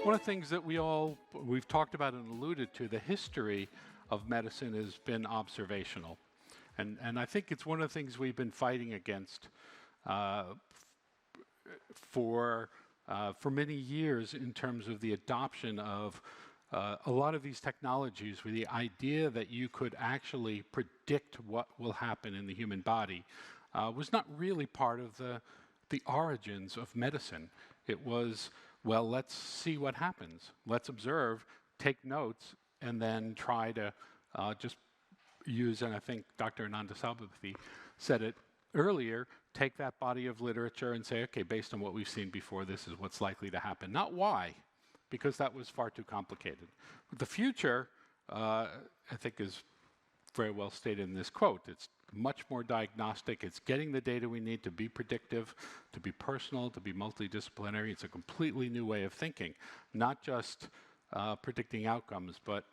One of the things that we've talked about and alluded to, the history of medicine has been observational. And I think it's one of the things we've been fighting against for many years in terms of the adoption of a lot of these technologies, where the idea that you could actually predict what will happen in the human body was not really part of the origins of medicine. It was, well, let's see what happens. Let's observe, take notes, and then try to just use, and I think Dr. Ananda Salbapathy said it earlier, take that body of literature and say, okay, based on what we've seen before, this is what's likely to happen. Not why, because that was far too complicated. But the future, I think, is very well stated in this quote. It's much more diagnostic. It's getting the data we need to be predictive, to be personal, to be multidisciplinary. It's a completely new way of thinking, not just predicting outcomes, but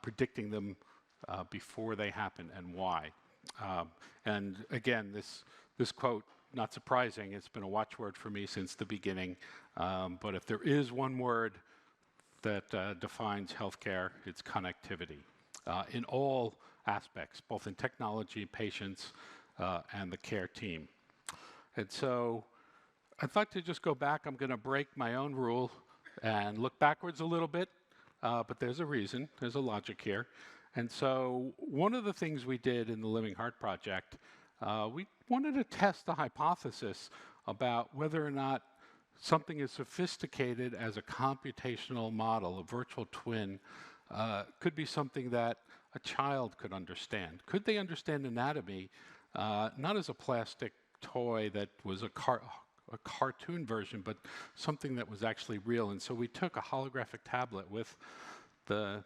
predicting them before they happen and why. And again, this quote, not surprising, it's been a watchword for me since the beginning. But if there is one word that defines healthcare, it's connectivity in all aspects, both in technology, patients, and the care team. And so I'd like to just go back. I'm going to break my own rule and look backwards a little bit, but there's a reason, there's a logic here. And so one of the things we did in the Living Heart Project, we wanted to test the hypothesis about whether or not something as sophisticated as a computational model, a virtual twin, could be something that a child could understand. Could they understand anatomy, not as a plastic toy that was a cartoon version, but something that was actually real? And so we took a holographic tablet with the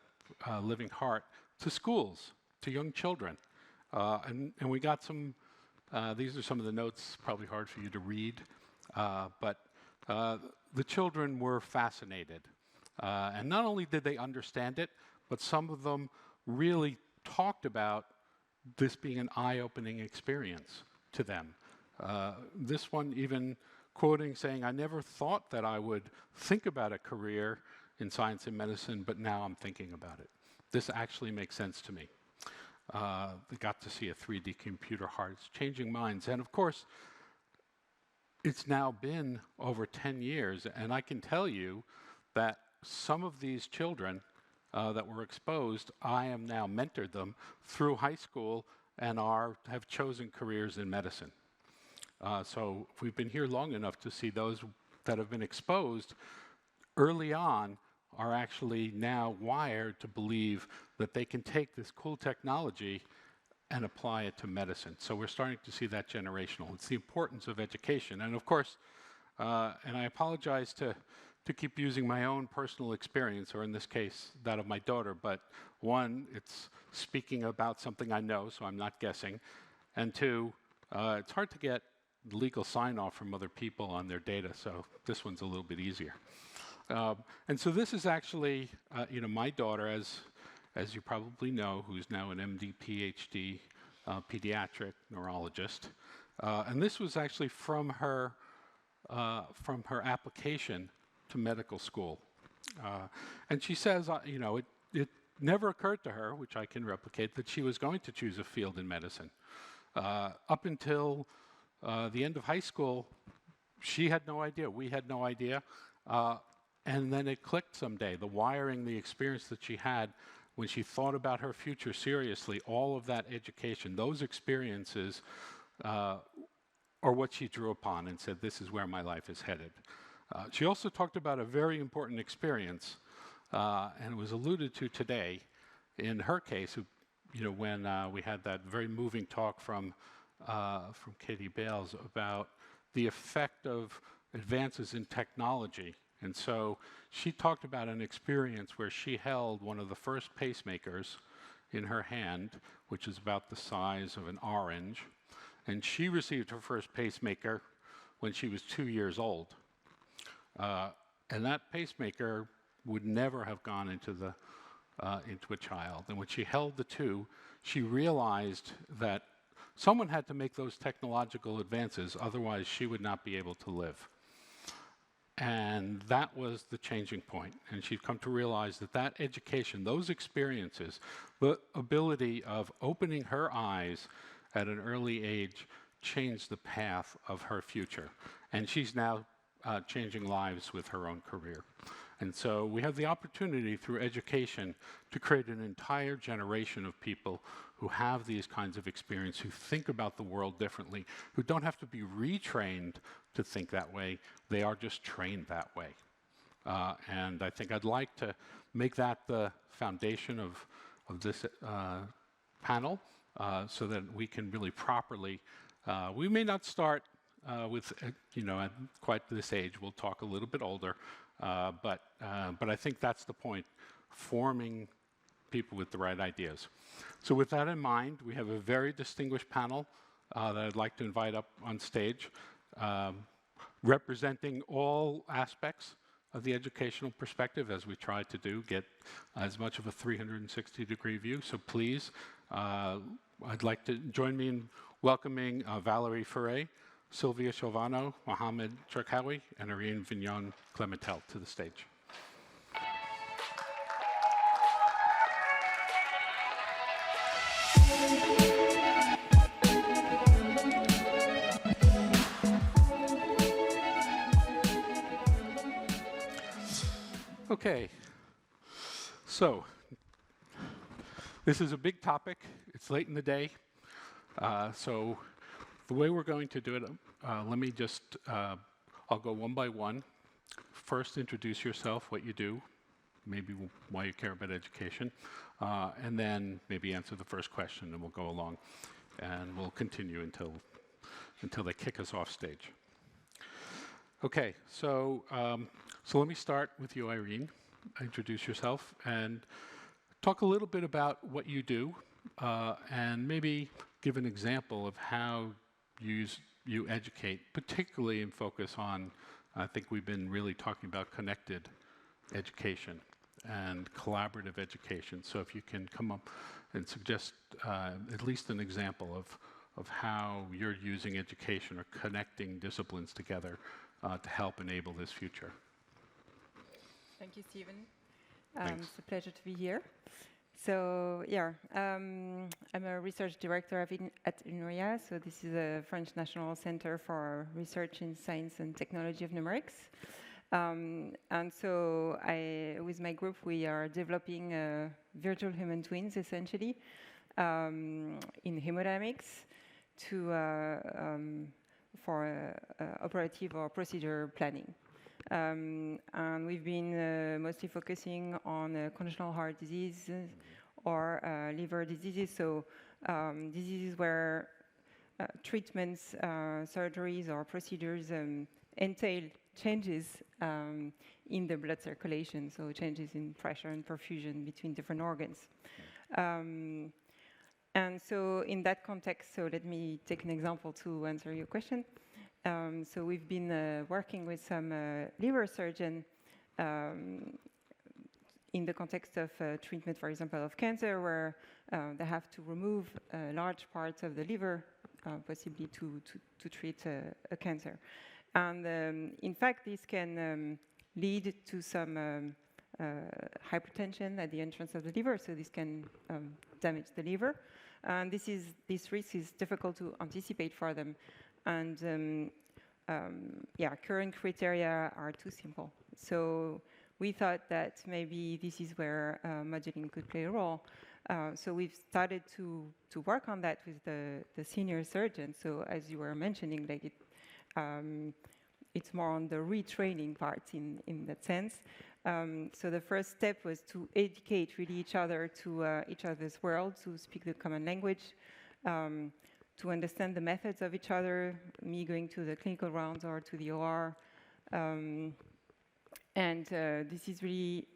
Living Heart to schools, to young children. And we got some, these are some of the notes, probably hard for you to read, but the children were fascinated. And not only did they understand it, but some of them really talked about this being an eye-opening experience to them. This one even quoting, saying, I never thought that I would think about a career in science and medicine, but now I'm thinking about it. This actually makes sense to me. They got to see a 3D computer heart. It's changing minds. And of course, it's now been over 10 years, and I can tell you that some of these children that were exposed, I am now mentored them through high school and have chosen careers in medicine. So we've been here long enough to see those that have been exposed early on are actually now wired to believe that they can take this cool technology and apply it to medicine. So we're starting to see that generational. It's the importance of education. And of course, and I apologize to keep using my own personal experience, or in this case, that of my daughter, but one, it's speaking about something I know, so I'm not guessing. And two, it's hard to get legal sign-off from other people on their data, so this one's a little bit easier. And so this is actually, my daughter, as you probably know, who's now an MD, PhD, pediatric neurologist. And this was actually from her application to medical school. And she says, it never occurred to her, which I can replicate, that she was going to choose a field in medicine. Up until the end of high school, she had no idea, we had no idea. And then it clicked someday, the wiring, the experience that she had when she thought about her future seriously, all of that education, those experiences are what she drew upon and said, this is where my life is headed. She also talked about a very important experience, and it was alluded to today in her case, when we had that very moving talk from Katie Bales about the effect of advances in technology. And so she talked about an experience where she held one of the first pacemakers in her hand, which is about the size of an orange. And she received her first pacemaker when she was 2 years old. And that pacemaker would never have gone into a child. And when she held the two, she realized that someone had to make those technological advances, otherwise she would not be able to live. And that was the changing point. And she'd come to realize that that education, those experiences, the ability of opening her eyes at an early age changed the path of her future. And she's now changing lives with her own career. And so we have the opportunity through education to create an entire generation of people who have these kinds of experience, who think about the world differently, who don't have to be retrained to think that way. They are just trained that way. And I think I'd like to make that the foundation of this panel so that we can really properly, we may not start with, at quite this age. We'll talk a little bit older. But I think that's the point, forming people with the right ideas. So with that in mind, we have a very distinguished panel that I'd like to invite up on stage, representing all aspects of the educational perspective, as we try to do, get as much of a 360-degree view. So please, I'd like to join me in welcoming Valérie Ferret, Silvia Schievano, Mohammed, Cherkaoui, and Irene Vignon-Clementel to the stage. Okay, so this is a big topic. It's late in the day, so the way we're going to do it, let me just, I'll go one by one. First, introduce yourself, what you do, maybe why you care about education, and then maybe answer the first question, and we'll go along, and we'll continue until they kick us off stage. Okay, so let me start with you, Irene. Introduce yourself and talk a little bit about what you do, and maybe give an example of how you educate, particularly in focus on, I think we've been really talking about connected education and collaborative education. So if you can come up and suggest at least an example of how you're using education or connecting disciplines together to help enable this future. Thank you, Stephen. It's a pleasure to be here. So, yeah, I'm a research director at INRIA. So this is a French National Center for Research in Science and Technology of Numerics. And so with my group, we are developing virtual human twins, essentially, in hemodynamics for operative or procedure planning. And we've been mostly focusing on congenital heart disease or liver diseases, so diseases where treatments, surgeries or procedures entail changes in the blood circulation, so changes in pressure and perfusion between different organs. And so in that context, so let me take an example to answer your question. So we've been working with some liver surgeon in the context of treatment, for example, of cancer, where they have to remove large parts of the liver, possibly to treat a cancer. And in fact, this can lead to some hypertension at the entrance of the liver, so this can damage the liver. And this risk is difficult to anticipate for them. And current criteria are too simple. So we thought that maybe this is where modeling could play a role. So we've started to work on that with the senior surgeon. So as you were mentioning, like it's more on the retraining part in that sense. So the first step was to educate really each other to each other's world, to speak the common language, to understand the methods of each other, me going to the clinical rounds or to the OR. And this is really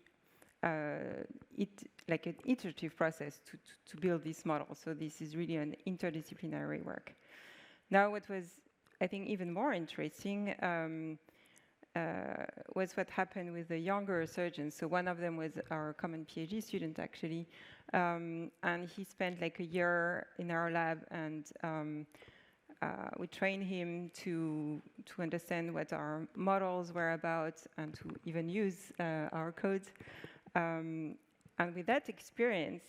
like an iterative process to build this model. So this is really an interdisciplinary work. Now what was, I think, even more interesting was what happened with the younger surgeons. So one of them was our common PhD student, actually, and he spent like a year in our lab, and we trained him to understand what our models were about and to even use our codes. And with that experience,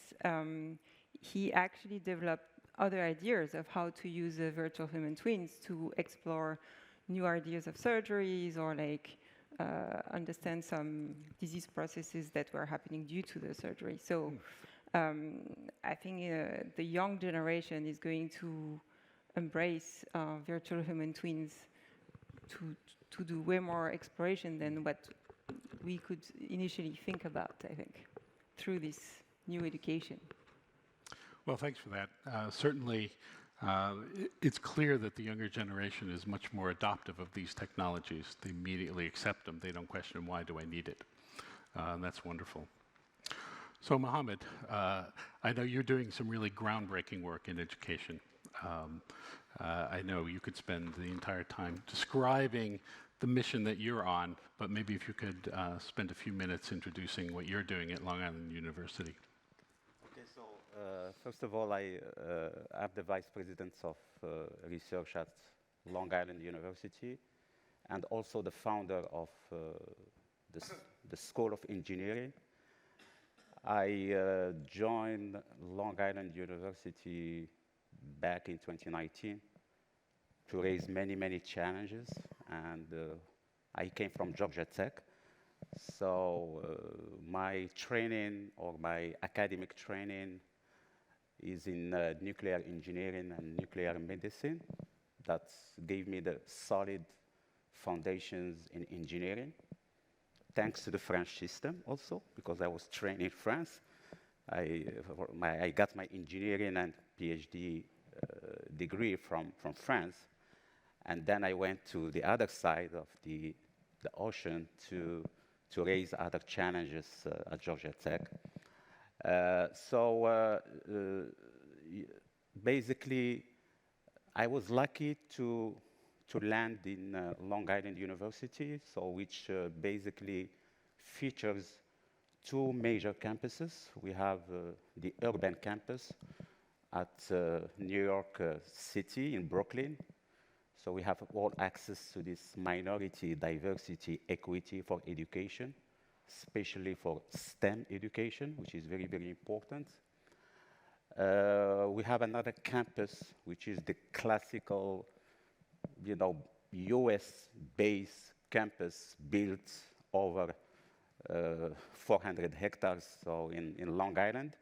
he actually developed other ideas of how to use virtual human twins to explore new ideas of surgeries, or like understand some disease processes that were happening due to the surgery. So I think the young generation is going to embrace virtual human twins to do way more exploration than what we could initially think about, I think, through this new education. Well, thanks for that. Certainly, it's clear that the younger generation is much more adoptive of these technologies. They immediately accept them. They don't question, why do I need it? And that's wonderful. So, Mohammed, I know you're doing some really groundbreaking work in education. I know you could spend the entire time describing the mission that you're on, but maybe if you could spend a few minutes introducing what you're doing at Long Island University. Okay, so first of all, I'm the vice president of research at Long Island University, and also the founder of the School of Engineering. I joined Long Island University back in 2019 to raise many, many challenges, and I came from Georgia Tech. So my training, or my academic training, is in nuclear engineering and nuclear medicine. That gave me the solid foundations in engineering, thanks to the French system also, because I was trained in France. I got my engineering and PhD degree from France, and then I went to the other side of the ocean to raise other challenges at Georgia Tech. Basically, I was lucky to land in Long Island University, which basically features two major campuses. We have the urban campus at New York City in Brooklyn. So we have all access to this minority, diversity, equity for education, especially for STEM education, which is very, very important. We have another campus, which is the classical, US-based campus built over 400 hectares, so in Long Island.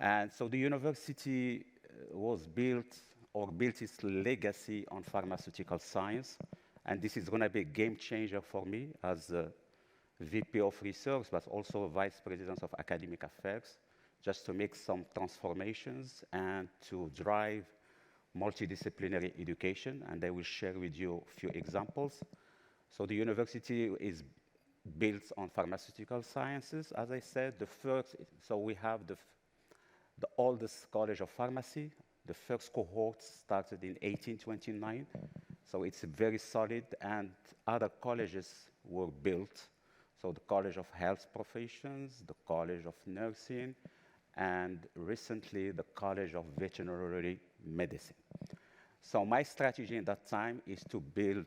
And so the university was built its legacy on pharmaceutical science. And this is going to be a game changer for me as a VP of research, but also Vice President of Academic Affairs, just to make some transformations and to drive multidisciplinary education. And I will share with you a few examples. So the university is built on pharmaceutical sciences, as I said. So we have the oldest college of pharmacy. The first cohort started in 1829, so it's very solid, and other colleges were built. So the College of Health Professions, the College of Nursing, and recently the College of Veterinary Medicine. So my strategy in that time is to build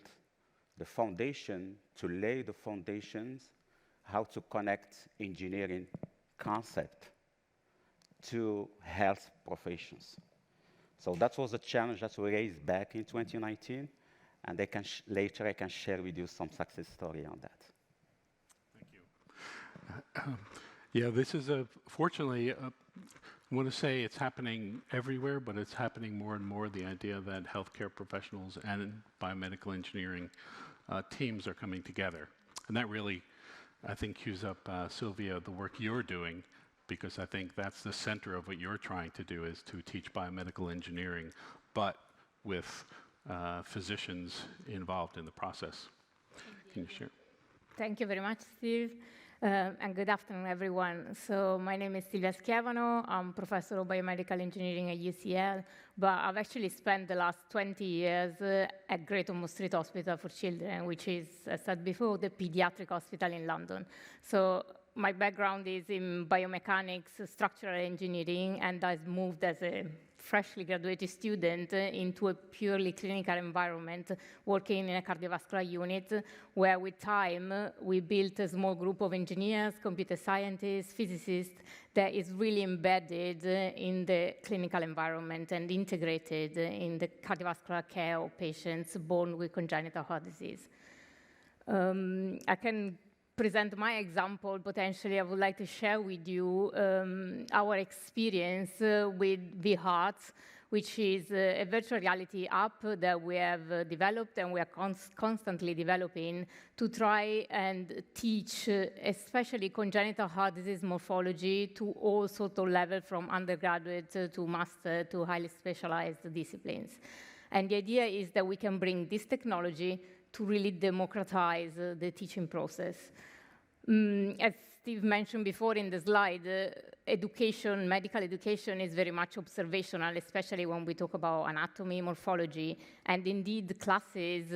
the foundation, to lay the foundations, how to connect engineering concept to health professions. So that was a challenge that we raised back in 2019, and later I can share with you some success story on that. Thank you. Yeah, this is fortunately, I want to say it's happening everywhere, but it's happening more and more, the idea that healthcare professionals and biomedical engineering teams are coming together. And that really, I think, cues up, Silvia, the work you're doing, because I think that's the center of what you're trying to do, is to teach biomedical engineering, but with physicians involved in the process. Can you share? Thank you very much, Steve. And good afternoon, everyone. So my name is Silvia Schievano. I'm professor of biomedical engineering at UCL, but I've actually spent the last 20 years at Great Ormond Street Hospital for Children, which is, as said before, the pediatric hospital in London. So my background is in biomechanics, structural engineering, and I've moved as a freshly graduated student into a purely clinical environment, working in a cardiovascular unit, where with time, we built a small group of engineers, computer scientists, physicists, that is really embedded in the clinical environment and integrated in the cardiovascular care of patients born with congenital heart disease. I can present my example. Potentially, I would like to share with you our experience with vHeart, which is a virtual reality app that we have developed and we are constantly developing to try and teach, especially congenital heart disease morphology, to all sorts of levels, from undergraduate to master to highly specialized disciplines. And the idea is that we can bring this technology to really democratize the teaching process. As Steve mentioned before in the slide, education, medical education is very much observational, especially when we talk about anatomy, morphology, and indeed classes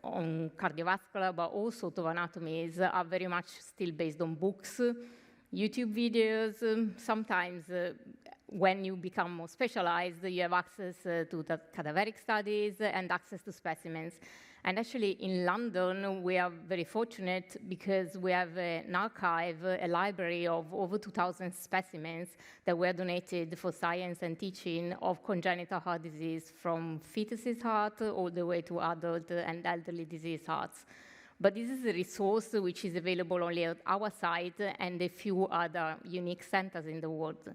on cardiovascular, but all sorts of anatomies are very much still based on books, YouTube videos. Sometimes when you become more specialized, you have access to the cadaveric studies and access to specimens. And actually, in London, we are very fortunate because we have an archive, a library of over 2,000 specimens that were donated for science and teaching of congenital heart disease, from fetus's heart all the way to adult and elderly disease hearts. But this is a resource which is available only at our site and a few other unique centers in the world.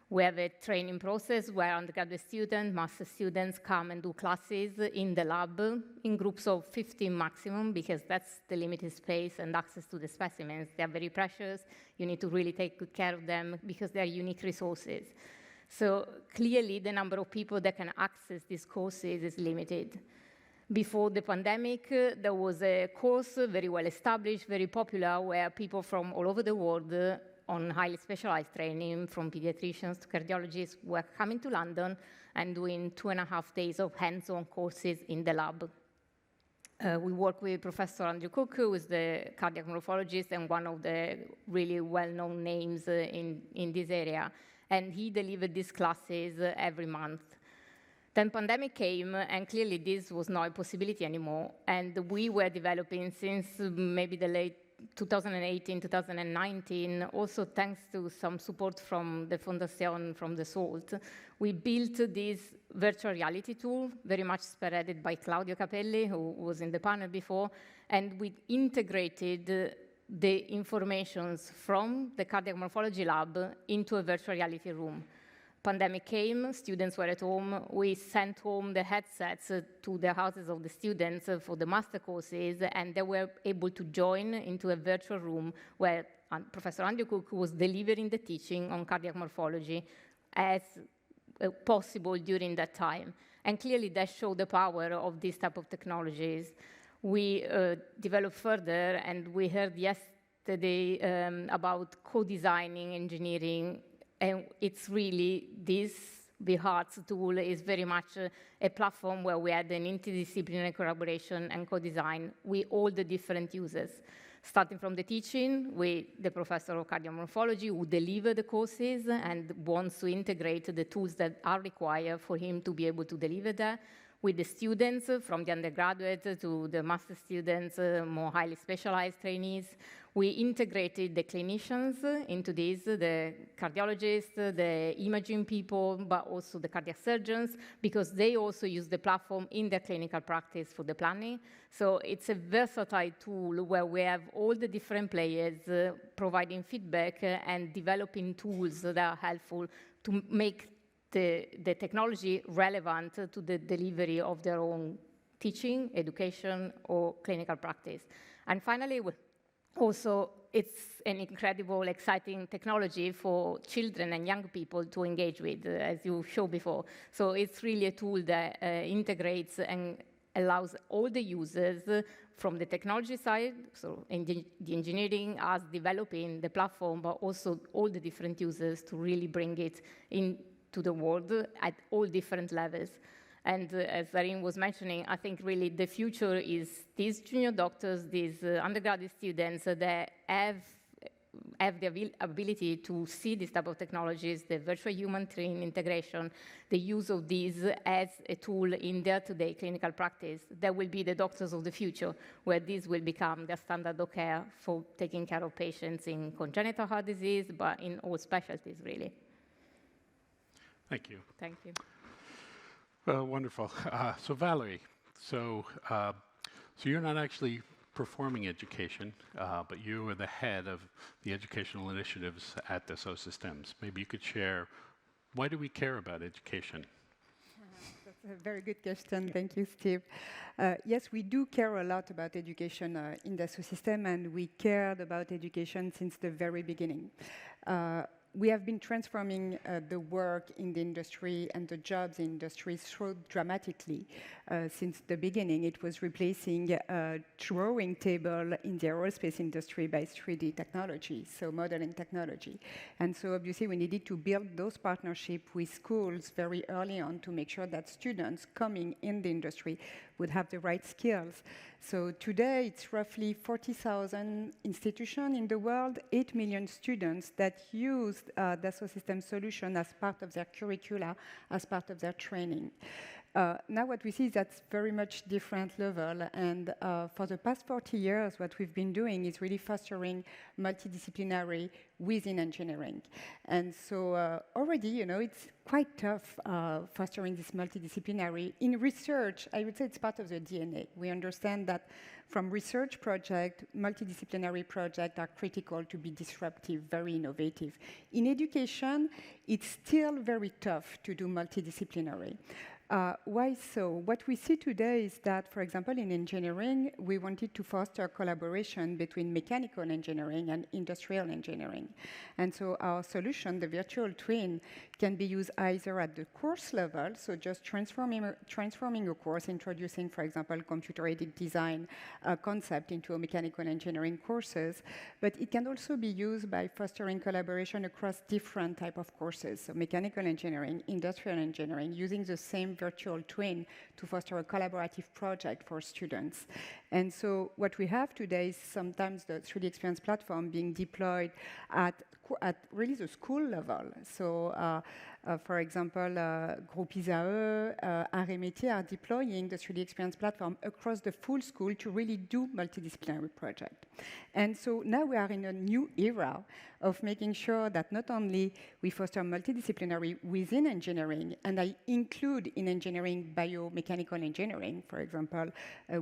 We have a training process where undergraduate students, master students come and do classes in the lab in groups of 15 maximum, because that's the limited space and access to the specimens. They're very precious. You need to really take good care of them because they're unique resources. So clearly, the number of people that can access these courses is limited. Before the pandemic, there was a course very well established, very popular, where people from all over the world on highly specialized training, from pediatricians to cardiologists, were coming to London and doing 2.5 days of hands-on courses in the lab. We work with Professor Andrew Cook, who is the cardiac morphologist and one of the really well-known names in this area. And he delivered these classes every month. Then pandemic came, and clearly this was not a possibility anymore. And we were developing since maybe the late 2018, 2019, also thanks to some support from the Fondation, from Dassault, we built this virtual reality tool, very much spearheaded by Claudio Capelli, who was in the panel before, and we integrated the informations from the cardiac morphology lab into a virtual reality room. Pandemic came, students were at home. We sent home the headsets to the houses of the students for the master courses, and they were able to join into a virtual room where Professor Andrew Cook was delivering the teaching on cardiac morphology as possible during that time. And clearly that showed the power of this type of technologies. We developed further, and we heard yesterday about co-designing engineering. And it's really this vHeart tool is very much a platform where we had an interdisciplinary collaboration and co-design with all the different users, starting from the teaching with the professor of cardiomorphology who deliver the courses and wants to integrate the tools that are required for him to be able to deliver that, with the students, from the undergraduate to the master students, more highly specialized trainees. We integrated the clinicians into this, the cardiologists, the imaging people, but also the cardiac surgeons, because they also use the platform in their clinical practice for the planning. So it's a versatile tool where we have all the different players providing feedback and developing tools that are helpful to make the technology relevant to the delivery of their own teaching, education, or clinical practice. And finally, also, it's an incredible, exciting technology for children and young people to engage with, as you showed before. So it's really a tool that integrates and allows all the users from the technology side, so the engineering, us developing the platform, but also all the different users to really bring it into the world at all different levels. And as Irene was mentioning, I think really the future is these junior doctors, these undergraduate students that have the ability to see this type of technologies, the virtual human-train integration, the use of these as a tool in their today clinical practice. That will be the doctors of the future, where these will become the standard of care for taking care of patients in congenital heart disease, but in all specialties, really. Thank you. Thank you. Wonderful. So Valérie, so you're not actually performing education, but you are the head of the educational initiatives at Dassault Systèmes. Maybe you could share, why do we care about education? That's a very good question. Thank you, Steve. Yes, we do care a lot about education in Dassault Systèmes, and we cared about education since the very beginning. We have been transforming the work in the industry and the jobs in industry so dramatically since the beginning. It was replacing a drawing table in the aerospace industry by 3D technology, so modeling technology. And so obviously we needed to build those partnerships with schools very early on to make sure that students coming in the industry would have the right skills. So today, it's roughly 40,000 institutions in the world, 8 million students that use Dassault Systèmes solution as part of their curricula, as part of their training. Now what we see is that's very much different level, and for the past 40 years, what we've been doing is really fostering multidisciplinary within engineering. And so already, you know, it's quite tough fostering this multidisciplinary. In research, I would say it's part of the DNA. We understand that from research projects, multidisciplinary projects are critical to be disruptive, very innovative. In education, it's still very tough to do multidisciplinary. Why so? What we see today is that, for example, in engineering, we wanted to foster collaboration between mechanical engineering and industrial engineering. And so our solution, the virtual twin, can be used either at the course level, so just transforming a course, introducing, for example, computer-aided design concept into a mechanical engineering courses, but it can also be used by fostering collaboration across different type of courses, so mechanical engineering, industrial engineering, using the same virtual twin to foster a collaborative project for students. And so what we have today is sometimes the 3D Experience platform being deployed at really the school level. So for example, Groupe ISAE, Arts Métiers are deploying the 3D Experience platform across the full school to really do multidisciplinary project. And so now we are in a new era of making sure that not only we foster multidisciplinary within engineering, and I include in engineering biomechanical engineering, for example,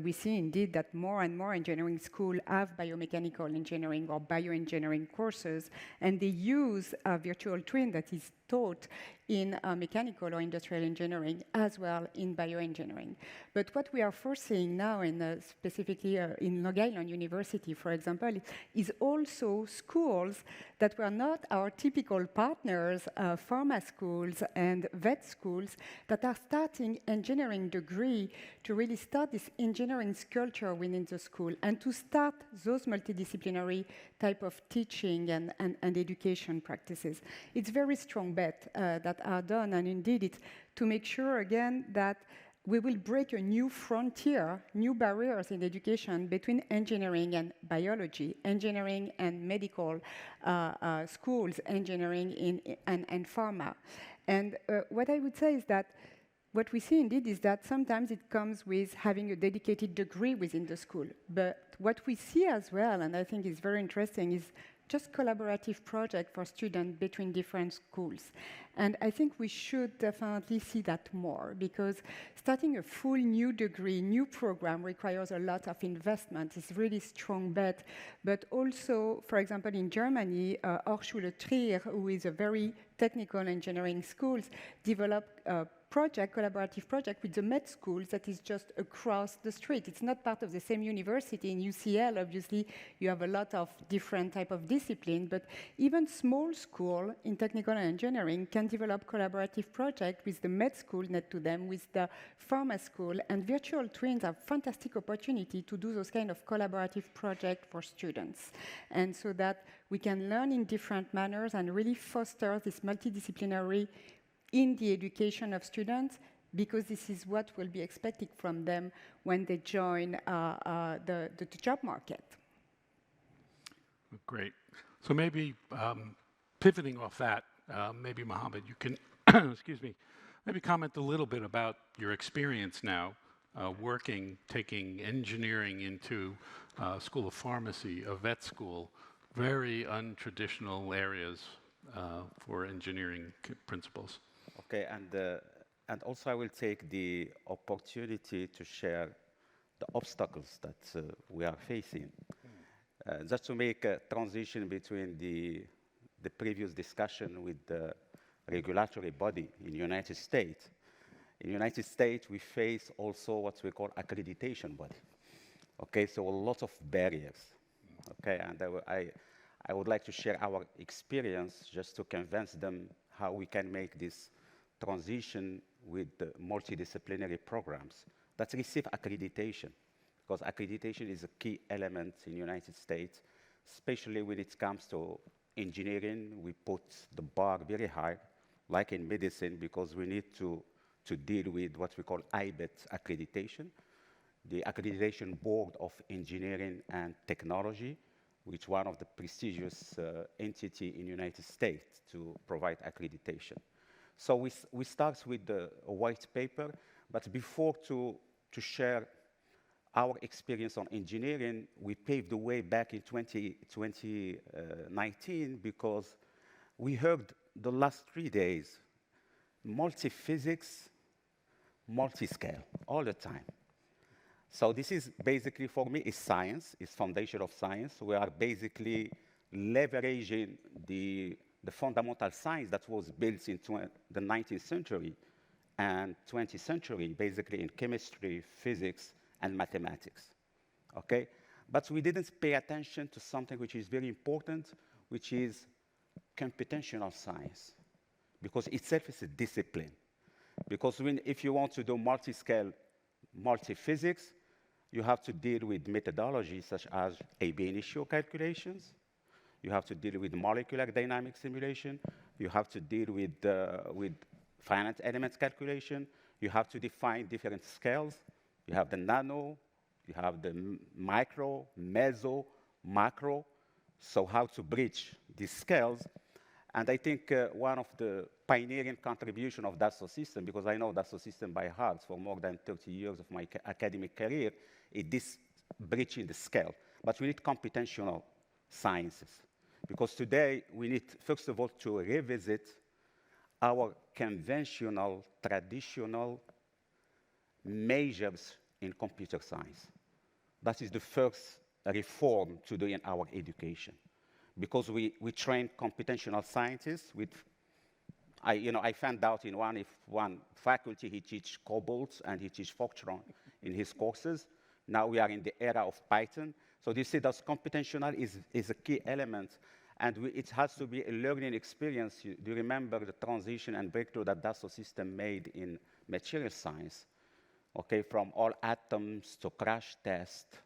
we see indeed that more and more engineering schools have biomechanical engineering or bioengineering courses, and they use a virtual twin that is taught in mechanical or industrial engineering as well in bioengineering. But what we are foreseeing now, specifically in Long Island University, for example, is also schools that were not our typical partners, pharma schools and vet schools, that are starting engineering degree to really start this engineering culture within the school and to start those multidisciplinary type of teaching and education practices. It's very strong bet that are done, and indeed it's to make sure again that we will break a new frontier, new barriers in education between engineering and biology, engineering and medical schools, engineering and pharma. And what I would say is that what we see indeed is that sometimes it comes with having a dedicated degree within the school. But what we see as well, and I think is very interesting, is just collaborative project for students between different schools. And I think we should definitely see that more, because starting a full new degree, new program requires a lot of investment. It's really strong bet. But also, for example, in Germany, Hochschule Trier, who is a very technical engineering schools, developed collaborative project with the med school that is just across the street. It's not part of the same university. In UCL, obviously, you have a lot of different type of discipline, but even small school in technical and engineering can develop collaborative project with the med school next to them, with the pharma school, and virtual twins are fantastic opportunity to do those kind of collaborative project for students. And so that we can learn in different manners and really foster this multidisciplinary in the education of students, because this is what will be expected from them when they join the job market. Great. So maybe pivoting off that, maybe Mohammed, you can, excuse me, maybe comment a little bit about your experience now working, taking engineering into School of Pharmacy, a vet school, very untraditional areas for engineering principles. Okay, and also I will take the opportunity to share the obstacles that we are facing. Just to make a transition between the previous discussion with the regulatory body in the United States. In the United States, we face also what we call accreditation body. Okay, so a lot of barriers. Okay, and I would like to share our experience just to convince them how we can make this transition with the multidisciplinary programs that receive accreditation, because accreditation is a key element in the United States, especially when it comes to engineering. We put the bar very high, like in medicine, because we need to deal with what we call IBET accreditation, the Accreditation Board of Engineering and Technology, which is one of the prestigious entity in the United States to provide accreditation. So we start with a white paper, but before to share our experience on engineering, we paved the way back in 2019 because we heard the last 3 days multi-physics, multi-scale, all the time. So this is basically, for me, is science, is foundation of science. We are basically leveraging the fundamental science that was built in the 19th century and 20th century, basically in chemistry, physics, and mathematics, okay? But we didn't pay attention to something which is very important, which is computational science, because itself is a discipline. Because if you want to do multi-scale, multi-physics, you have to deal with methodologies such as ab initio calculations. You have to deal with molecular dynamics simulation. You have to deal with finite elements calculation. You have to define different scales. You have the nano, you have the micro, meso, macro. So how to bridge these scales. And I think one of the pioneering contribution of Dassault Systèmes, because I know Dassault Systèmes by heart for more than 30 years of my academic career, is this bridging the scale. But we need computational sciences. Because today, we need, first of all, to revisit our conventional, traditional measures in computer science. That is the first reform to do in our education. Because we train computational scientists with, I found out in one faculty, he teaches Cobalt and he teaches Fortran in his courses. Now we are in the era of Python. So you see that computational is a key element, and it has to be a learning experience. Do you remember the transition and breakthrough that Dassault Systèmes made in material science? Okay, from all atoms to crash test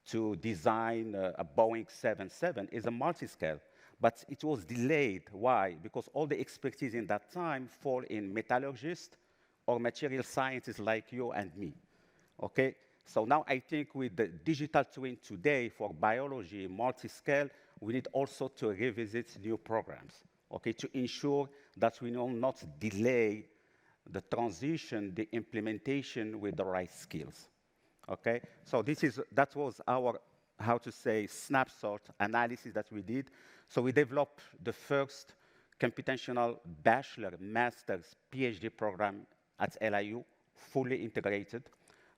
to design a Boeing 777 is a multi-scale. But it was delayed. Why? Because all the expertise in that time fall in metallurgists or material scientists like you and me. Okay? So now I think with the digital twin today for biology, multi-scale, we need also to revisit new programs, okay, to ensure that we will not delay the transition, the implementation with the right skills, okay? So that was our, how to say, snapshot analysis that we did. So we developed the first computational bachelor, master's, PhD program at LIU, fully integrated.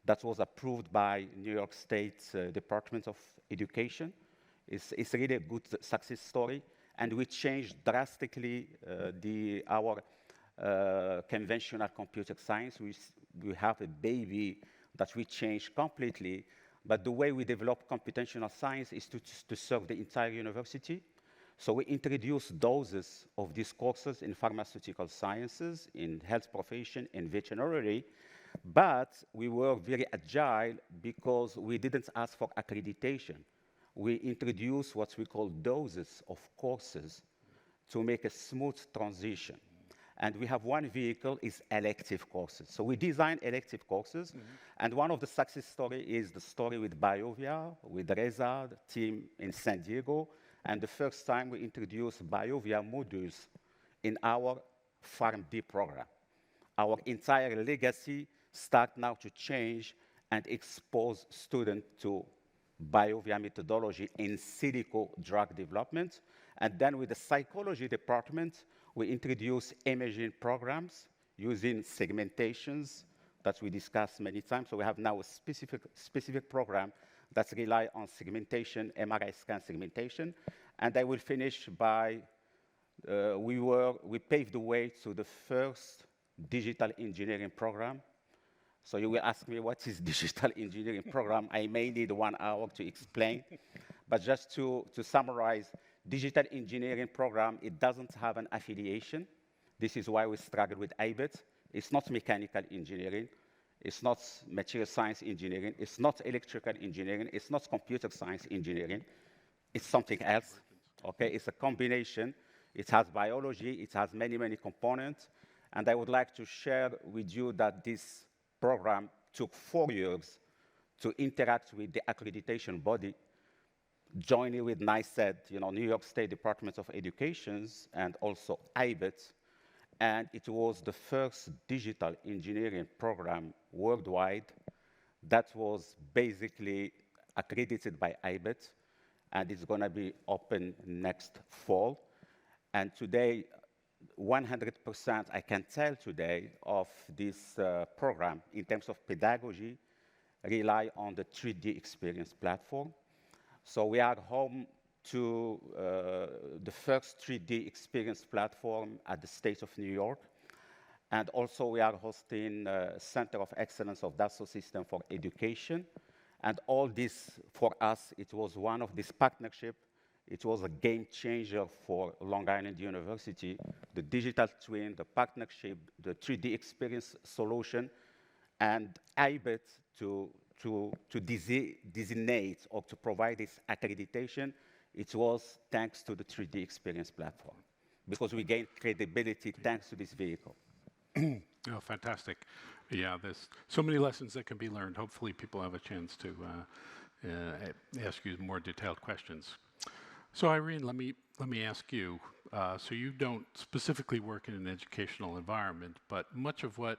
That was approved by New York State Department of Education. It's really a good success story. And we changed drastically our conventional computer science. We have a baby that we changed completely. But the way we develop computational science is to serve the entire university. So we introduced doses of these courses in pharmaceutical sciences, in health profession, in veterinary. But we were very agile because we didn't ask for accreditation. We introduced what we call doses of courses to make a smooth transition. And we have one vehicle is elective courses. So we design elective courses. And one of the success stories is the story with BioVia, with Reza, the team in San Diego. And the first time we introduced BioVia modules in our PharmD program. Our entire legacy starts now to change and expose students to BioVia methodology in silico drug development. And then with the psychology department, we introduce imaging programs using segmentations that we discussed many times. So we have now a specific program that relies on segmentation, MRI scan segmentation. And I will finish by, we paved the way to the first digital engineering program. So you will ask me, what is digital engineering program? I may need 1 hour to explain. But just to summarize, digital engineering program, it doesn't have an affiliation. This is why we struggle with IBET. It's not mechanical engineering. It's not material science engineering. It's not electrical engineering. It's not computer science engineering. It's something else. Okay, it's a combination. It has biology. It has many, many components. And I would like to share with you that this program took 4 years to interact with the accreditation body, joining with NICED, New York State Department of Education, and also IBET. And it was the first digital engineering program worldwide that was basically accredited by IBET, and it's going to be open next fall. And today, 100%, I can tell today, of this program in terms of pedagogy rely on the 3D experience platform. So we are home to the first 3D experience platform at the State of New York. And also we are hosting a Center of Excellence of Dassault System for Education. And all this, for us, it was one of this partnership. It was a game changer for Long Island University, the digital twin, the partnership, the 3D experience solution, and IBET to designate or to provide this accreditation. It was thanks to the 3D experience platform, because we gained credibility thanks to this vehicle. Oh, fantastic. Yeah, there's so many lessons that can be learned. Hopefully people have a chance to ask you more detailed questions. So Irene, let me ask you, so you don't specifically work in an educational environment, but much of what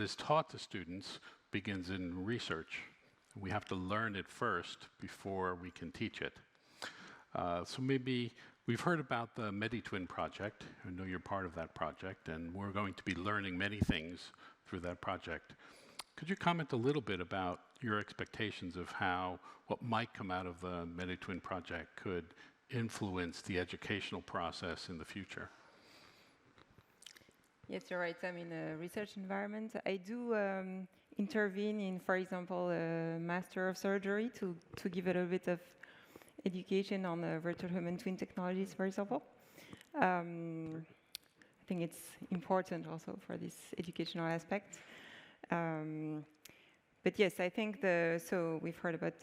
is taught to students begins in research. We have to learn it first before we can teach it. So maybe we've heard about the MediTwin project. I know you're part of that project, and we're going to be learning many things through that project. Could you comment a little bit about your expectations of how what might come out of the MediTwin project could influence the educational process in the future? Yes, you're right. I'm in a research environment. I do intervene in, for example, a Master of Surgery to give a little bit of education on virtual human twin technologies, for example. I think it's important also for this educational aspect. But yes, I think so we've heard about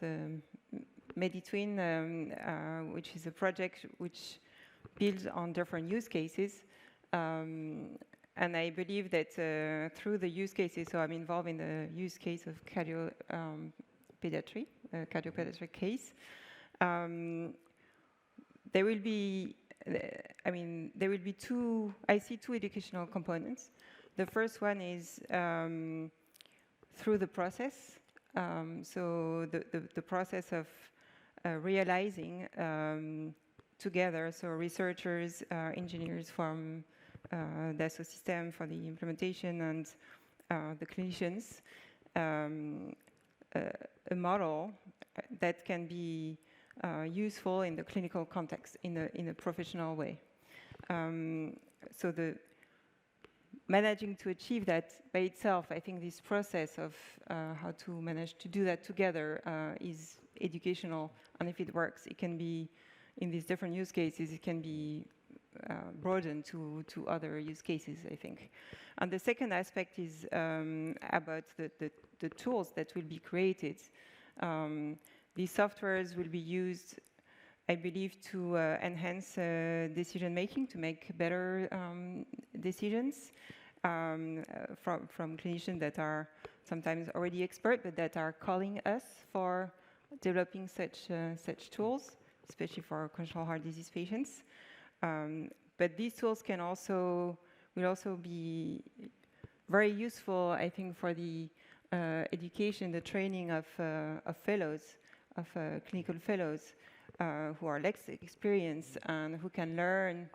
MediTwin, which is a project which builds on different use cases. And I believe that through the use cases, so I'm involved in the use case of cardiopediatric case. There will be, I see two educational components. The first one is through the process. So the process of realizing together, so researchers, engineers from Dassault Systèmes for the implementation and the clinicians, a model that can be useful in the clinical context in a professional way. So managing to achieve that by itself, I think this process of how to manage to do that together is educational, and if it works, it can be, in these different use cases, it can be broadened to other use cases, I think. And the second aspect is about the tools that will be created. These softwares will be used, I believe, to enhance decision-making, to make better decisions from clinicians that are sometimes already expert, but that are calling us for developing such tools, especially for congenital heart disease patients. But these tools will also be very useful, I think, for the education, the training of fellows, of clinical fellows who are less experienced and who can learn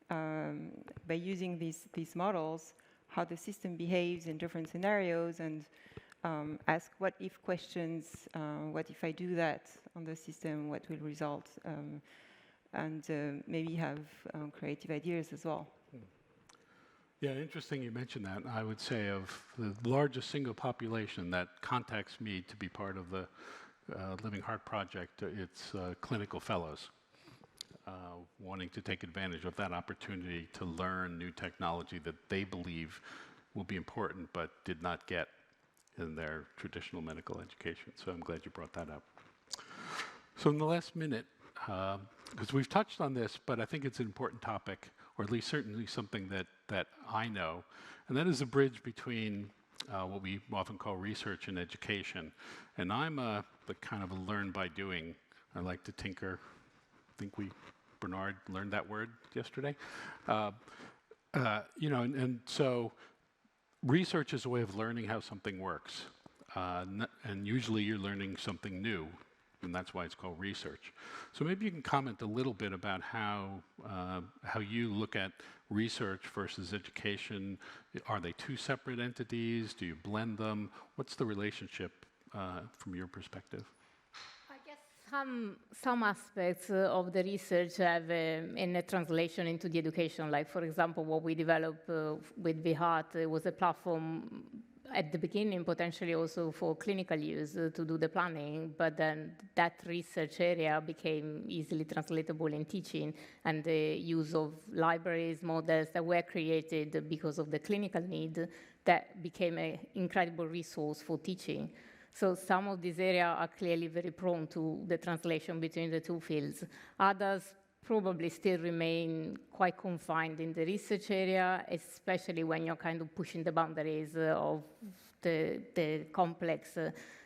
by using these models how the system behaves in different scenarios and ask what-if questions, what if I do that on the system, what will result, and maybe have creative ideas as well. Yeah, interesting you mentioned that. I would say of the largest single population that contacts me to be part of the Living Heart Project, it's clinical fellows wanting to take advantage of that opportunity to learn new technology that they believe will be important but did not get in their traditional medical education. So I'm glad you brought that up. So in the last minute, because we've touched on this, but I think it's an important topic, or at least certainly something that I know, and that is a bridge between what we often call research and education. And I'm the kind of a learn by doing. I like to tinker. I think Bernard learned that word yesterday. And so research is a way of learning how something works. And usually you're learning something new, and that's why it's called research. So maybe you can comment a little bit about how you look at research versus education. Are they two separate entities? Do you blend them? What's the relationship from your perspective? I guess some aspects of the research have in a translation into the education. Like, for example, what we developed with VHeart was a platform at the beginning, potentially also for clinical use to do the planning, but then that research area became easily translatable in teaching, and the use of libraries, models that were created because of the clinical need, that became an incredible resource for teaching. So some of these areas are clearly very prone to the translation between the two fields. Others probably still remain quite confined in the research area, especially when you're kind of pushing the boundaries of the complex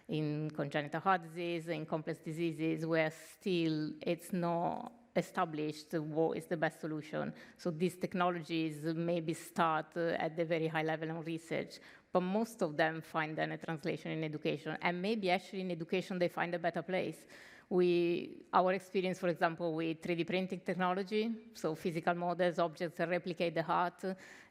in congenital heart disease, in complex diseases, where still it's not established what is the best solution. So these technologies maybe start at the very high level of research, but most of them find then a translation in education, and maybe actually in education they find a better place. Our experience, for example, with 3D printing technology, so physical models, objects that replicate the heart,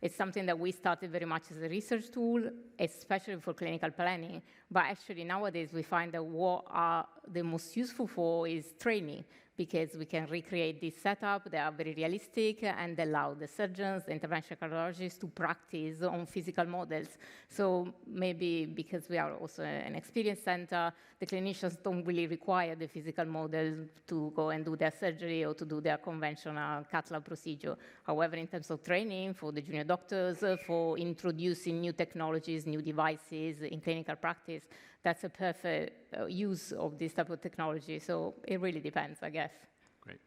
it's something that we started very much as a research tool, especially for clinical planning. But actually nowadays we find that what are the most useful for is training, because we can recreate this setup. They are very realistic and allow the surgeons, the interventional cardiologists to practice on physical models. So maybe because we are also an experience center, the clinicians don't really require the physical model to go and do their surgery or to do their conventional cath lab procedure. However, in terms of training for the junior doctors, for introducing new technologies, new devices in clinical practice, that's a perfect use of this type of technology. So it really depends, I guess. Great.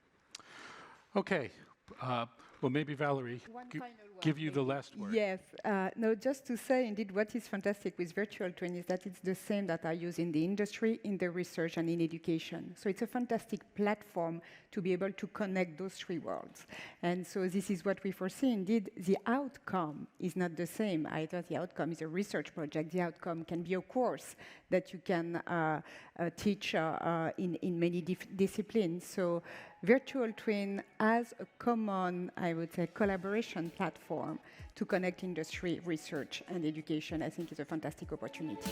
Okay. Well, maybe Valérie, give you the last word. Yes. No, just to say, indeed, what is fantastic with virtual twin is that it's the same that are used in the industry, in the research, and in education. So it's a fantastic platform to be able to connect those three worlds. And so this is what we foresee. Indeed, the outcome is not the same. Either the outcome is a research project, the outcome can be a course that you can teach in many disciplines. So virtual twin as a common, I would say, collaboration platform to connect industry, research, and education, I think is a fantastic opportunity.